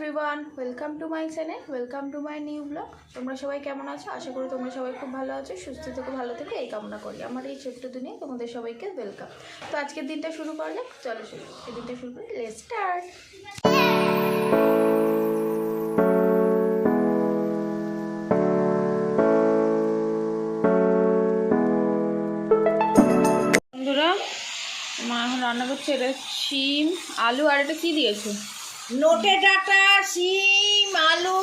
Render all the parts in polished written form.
Everyone, welcome to my channel, welcome to my new blog. তোমরা সবাই কেমন আছো? আশা করি তোমরা সবাই খুব ভালো আছো, সুস্থ থেকো, ভালো থেকো, এই কামনা করি। আমার এই ছোট্ট দুনিয়ায় তোমাদের সবাইকে ওয়েলকাম। তো আজকের দিনটা শুরু করলে চলো এই দিনটা শুরু করি। Let's start. বন্ধুরা, মা এখন রান্না করছে। এটা শিম, আলু আর এটা কি দিয়েছে? নোটে ডাটা, শিম, আলু,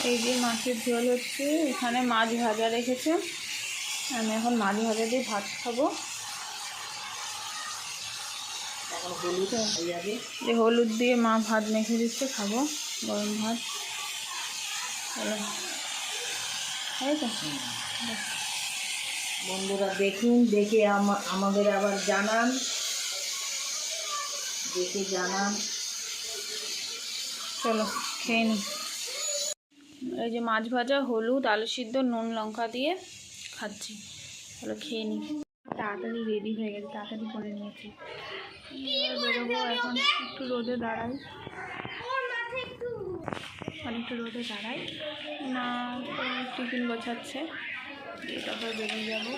এই যে মাছের ঝোল হচ্ছে। এখানে মাছ ভাজা রেখেছে। আমি এখন মাছ ভাজা দিয়ে ভাত খাবো। যে হলুদ দিয়ে মা ভাত মেখে দিচ্ছে, খাবো গরম ভাত। বন্ধুরা দেখুন, দেখে আমাদের আবার জানান, দেখে জানান। চলো খেয়ে নিই। এই যে মাছ ভাজা, হলুদ, আলু সিদ্ধ, নুন লঙ্কা দিয়ে খাচ্ছি। চলো খেয়ে নিই। তাড়াতাড়ি রেডি হয়ে গেছে, তাড়াতাড়ি করে নিয়েছি। এবার বেরোবো। এখন একটু রোদে দাঁড়াই, অনেকটা রোদে দাঁড়াই না। টিফিন গোছাচ্ছে, তারপর বেরিয়ে যাবো।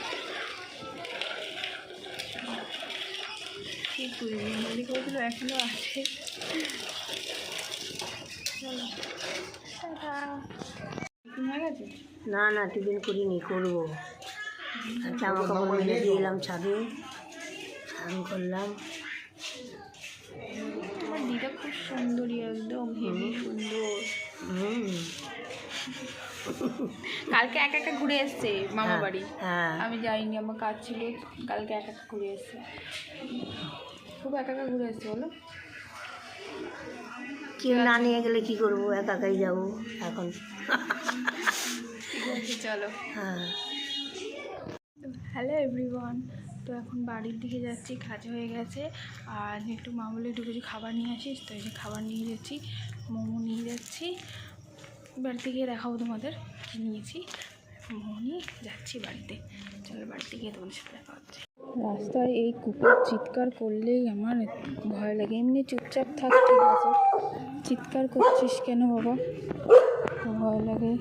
কি করি, মেহেন্দি করেছিল এখনও আছে। চলো টিফিন হয়ে গেছে? না না, টিফিন করিনি, করবো। জামা কাপড় মেলে দিয়ে এলাম ছাদে, স্নান করলাম। আমার দিদা খুব সুন্দরী, একদম হেভি সুন্দর। কালকে একা একা ঘুরে এসছে মামা বাড়ি। আমি যাইনি, আমার কাজ ছিল। কালকে একা একা ঘুরে এসছে, খুব একা একা ঘুরে এসছে। বলো, কেউ না নিয়ে গেলে কি করবো, একা একাই যাবো এখন। ঠিক আছে, চলো। হ্যালো এভরিওয়ান, তো এখন বাড়ির দিকে যাচ্ছি। কাজ হয়ে গেছে। আর একটু মা বলে একটু কিছু খাবার নিয়ে আসিস, তো এই যে খাবার নিয়ে যাচ্ছি। মোমো নিয়ে যাচ্ছি। বাড়িতে গিয়ে দেখাবো তোমাদের কী নিয়েছি। মোমো নিয়ে যাচ্ছি বাড়িতে। চলো বাড়িতে গিয়ে তোমাদের সাথে দেখা হচ্ছে। রাস্তায় এই কুকুর চিৎকার করলেই আমার ভয় লাগে। এমনি চুপচাপ থাক, ঠিক আছে, চিৎকার করছিস কেন বাবা? ভয় লাগে।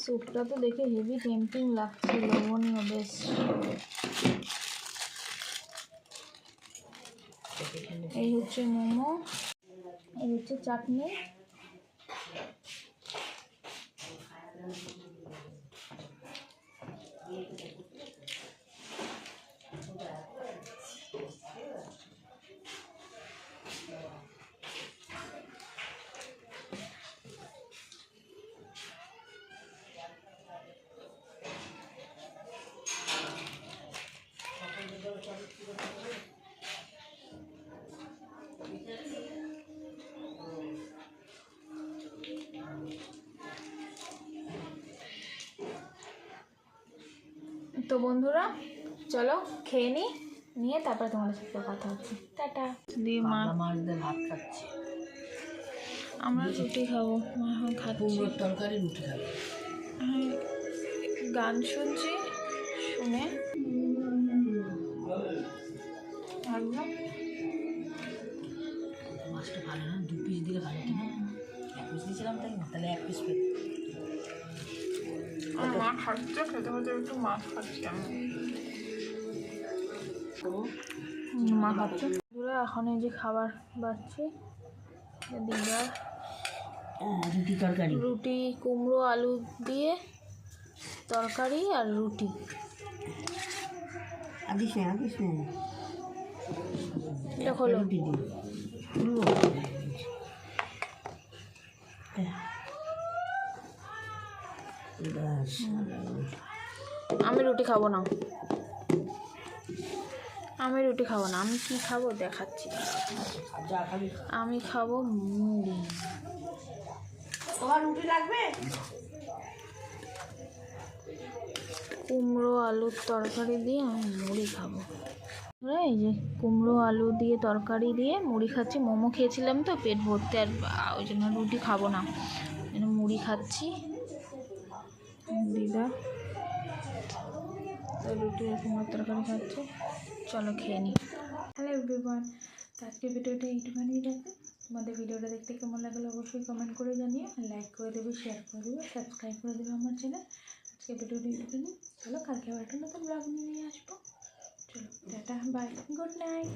স্যুপটা তো দেখে হেভি টেম্পটিং লাগছে, লবণীয় বেশ। এই হচ্ছে মোমো, এই হচ্ছে চাটনি। তো বন্ধুরা, চলো খেয়ে নিয়ে তারপরে তোমাদের সাথে কথা হচ্ছে। টাটা। দিয়ে মা মাছ দিয়ে ভাত খাচ্ছি, আমরা রুটি খাবো। মা এখন খাচ্ছি তরকারি, রুটি খাবো। গান শুনছি, শুনে মাছটা ভালো না, 2 পিস দিলে ভালো হতো না, 1 পিস পিস দিয়েছিলাম, তাই না? তাহলে 1 পিস পেত। মা খাচ্ছে, খেতে খেতে একটু মাছ খাচ্ছি আমি। মা খাচ্ছে। এখন এই যে খাবার বাড়ছি দিদার। রুটি তরকারি, রুটি কুমড়ো আলু দিয়ে তরকারি আর রুটি। আদিস না এটা হলো রুটি দিই। আমি রুটি খাবো না, আমি কি খাবো দেখাচ্ছি। আমি খাবো মুড়ি। তোমার রুটি লাগবে? কুমড়ো আলুর তরকারি দিয়ে আমি মুড়ি খাবো। এই যে কুমড়ো আলু দিয়ে তরকারি দিয়ে মুড়ি খাচ্ছি। মোমো খেয়েছিলাম তো পেট ভরতে, আর ওই জন্য রুটি খাবো না, মুড়ি খাচ্ছি। দিদা রুটি আর কুমড়োর তরকারি খাচ্ছে। চলো খেয়ে নিই। হ্যালো এভরিওয়ান, আজকে ভিডিওটা এইটুখানি দেখে। তোমাদের ভিডিওটা দেখতে কেমন লাগলো অবশ্যই কমেন্ট করে জানিও, লাইক করে দেবে, শেয়ার করে দেবে, সাবস্ক্রাইব করে দেবে আমার চ্যানেল। আজকে ভিডিওটা এইটুখানি। চলো কালকে আবার একটা নতুন ব্লগ নিয়ে আসবো। চলো টাটা, বাই, গুড নাইট।